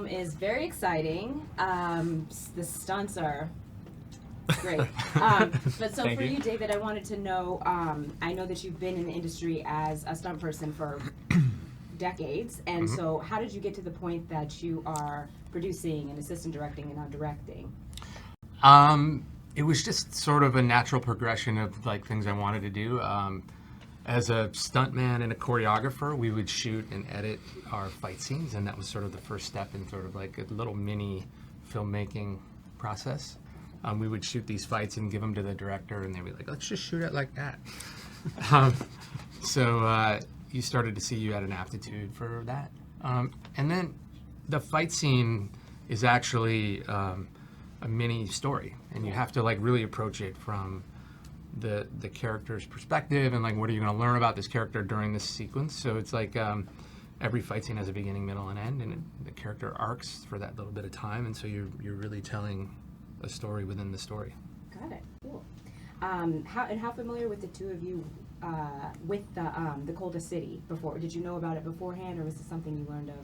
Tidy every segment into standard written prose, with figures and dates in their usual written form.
film is very exciting. The stunts are great. But so Thank for you. you, David, I wanted to know, I know that you've been in the industry as a stunt person for decades, and so how did you get to the point that you are producing and assistant directing and now directing? It was just sort of a natural progression of like things I wanted to do. As a stuntman and a choreographer, we would shoot and edit our fight scenes, and that was sort of the first step in sort of like a little mini filmmaking process. We would shoot these fights and give them to the director, and they'd be like, let's just shoot it like that. So you started to see you had an aptitude for that. And then the fight scene is actually a mini story, and you have to like really approach it from the character's perspective, and like what are you going to learn about this character during this sequence. So it's like every fight scene has a beginning, middle, and end, and the character arcs for that little bit of time, and so you're really telling a story within the story. Got it. Cool. How familiar with the two of you with the Coldest City before? Did you know about it beforehand, or was this something you learned of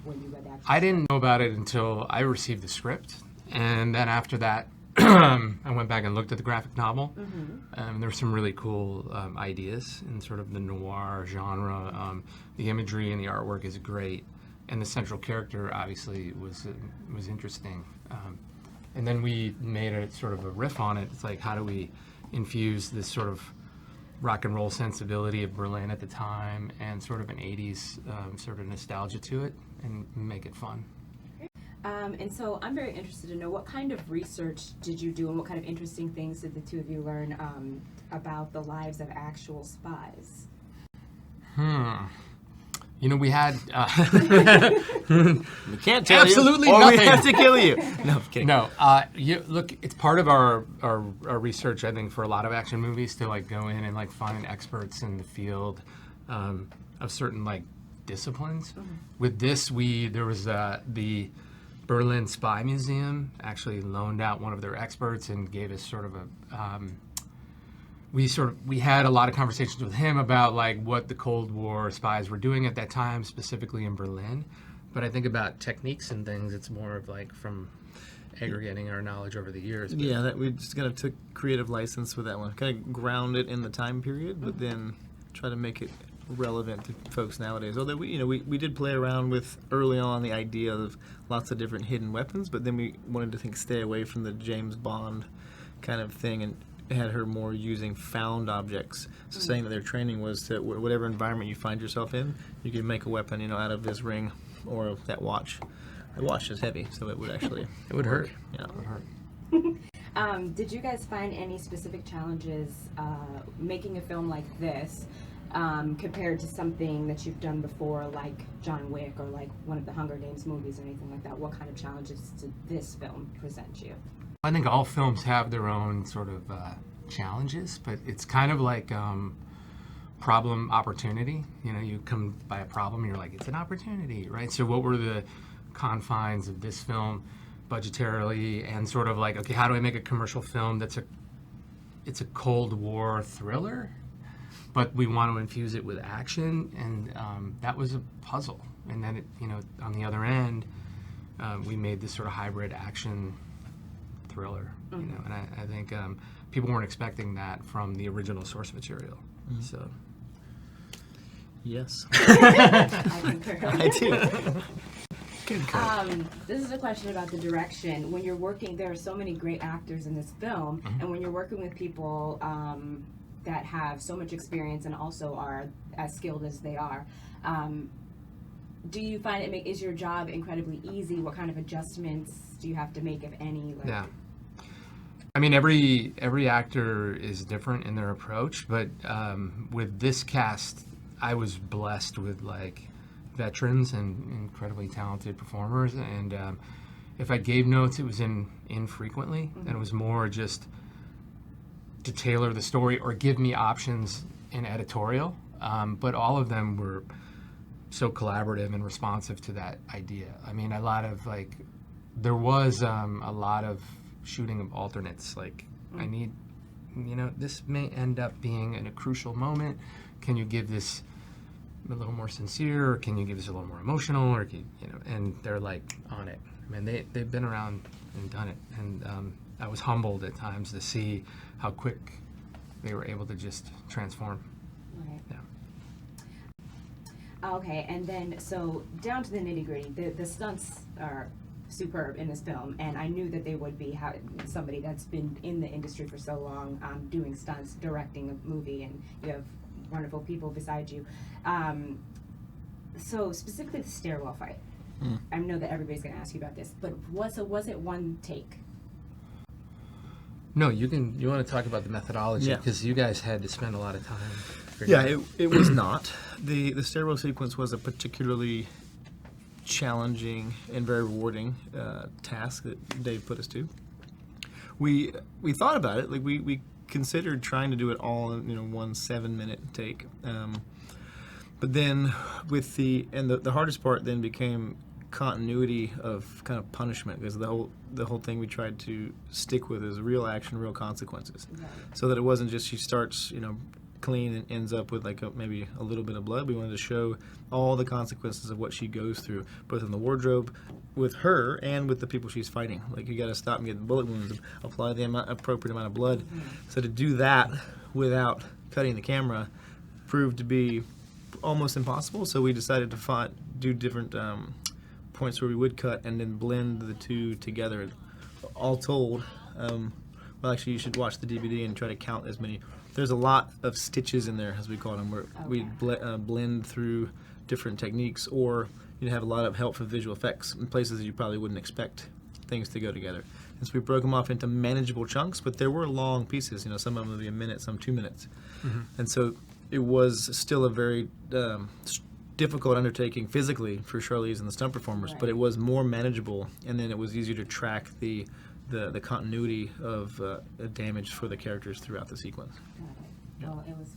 when you read the actual I didn't know about it until I received the script, and then after that, I went back and looked at the graphic novel. There were some really cool ideas in sort of the noir genre. The imagery and the artwork is great, and the central character obviously was interesting. And then we made a sort of a riff on it. It's like, how do we infuse this sort of rock and roll sensibility of Berlin at the time and sort of an 80s sort of nostalgia to it and make it fun. And so I'm very interested to know, what kind of research did you do, and what kind of interesting things did the two of you learn about the lives of actual spies? You know, we had We can't tell absolutely you, or nothing. we have to kill you. No, I'm kidding. No, look, it's part of our research, I think, for a lot of action movies to like go in and like find experts in the field of certain like disciplines. With this, there was the Berlin Spy Museum actually loaned out one of their experts and gave us sort of a. We had a lot of conversations with him about like what the Cold War spies were doing at that time, specifically in Berlin. But I think about techniques and things, it's more of like from aggregating our knowledge over the years. But Yeah, that we just kind of took creative license with that one. Kind of ground it in the time period, but then try to make it relevant to folks nowadays. Although we did play around with early on the idea of lots of different hidden weapons, but then we wanted to stay away from the James Bond kind of thing and had her more using found objects. So saying that their training was to whatever environment you find yourself in, you could make a weapon, out of this ring or that watch. The watch is heavy, so it would actually it would hurt. Yeah. It would hurt. Did you guys find any specific challenges making a film like this compared to something that you've done before, like John Wick or like one of the Hunger Games movies or anything like that? What kind of challenges did this film present you? I think all films have their own sort of challenges, but it's kind of like problem opportunity. You come by a problem, and you're like, it's an opportunity, right? So what were the confines of this film budgetarily, and sort of like, okay, how do I make a commercial film it's a Cold War thriller, but we want to infuse it with action, and that was a puzzle. And then on the other end, we made this sort of hybrid action thriller, and I think people weren't expecting that from the original source material. So Yes. I concur. I do. This is a question about the direction. When you're working, there are so many great actors in this film, and when you're working with people that have so much experience and also are as skilled as they are, do you find is your job incredibly easy? What kind of adjustments do you have to make, if any? Yeah. I mean, every actor is different in their approach, but with this cast, I was blessed with like veterans and incredibly talented performers, and if I gave notes, it was infrequently, and it was more just to tailor the story or give me options in editorial, but all of them were so collaborative and responsive to that idea. I mean, there was a lot of shooting of alternates. Like, I need, this may end up being in a crucial moment. Can you give this a little more sincere, or can you give us a little more emotional, or and they're like on it. I mean, they've been around and done it, and I was humbled at times to see how quick they were able to just transform. Right. Yeah. Okay, and then so down to the nitty gritty. The stunts are superb in this film, and I knew that they would be somebody that's been in the industry for so long, doing stunts, directing a movie, and you have wonderful people beside you. So specifically the stairwell fight. I know that everybody's going to ask you about this, but was it one take? No, you want to talk about the methodology, Yeah. because you guys had to spend a lot of time. Yeah, it was not. The stairwell sequence was a particularly challenging and very rewarding task that Dave put us to. We thought about it. Like we considered trying to do it all in one 7-minute take. But then with the hardest part then became continuity of kind of punishment, because the whole thing we tried to stick with is real action, real consequences. Right. So that it wasn't just she starts clean and ends up with like maybe a little bit of blood. We wanted to show all the consequences of what she goes through, both in the wardrobe, with her, and with the people she's fighting. Like, you got to stop and get bullet wounds, apply the appropriate amount of blood. So to do that without cutting the camera proved to be almost impossible. So we decided to do different points where we would cut and then blend the two together. All told, well, actually, you should watch the DVD and try to count as many. There's a lot of stitches in there, as we call them, where we blend through different techniques, or you have a lot of help for visual effects in places that you probably wouldn't expect things to go together. And so we broke them off into manageable chunks, but there were long pieces. Some of them would be a minute, some 2 minutes. And so it was still a very difficult undertaking physically for Charlize and the stunt performers, but it was more manageable, and then it was easier to track the continuity of damage for the characters throughout the sequence. Got it. Well, it was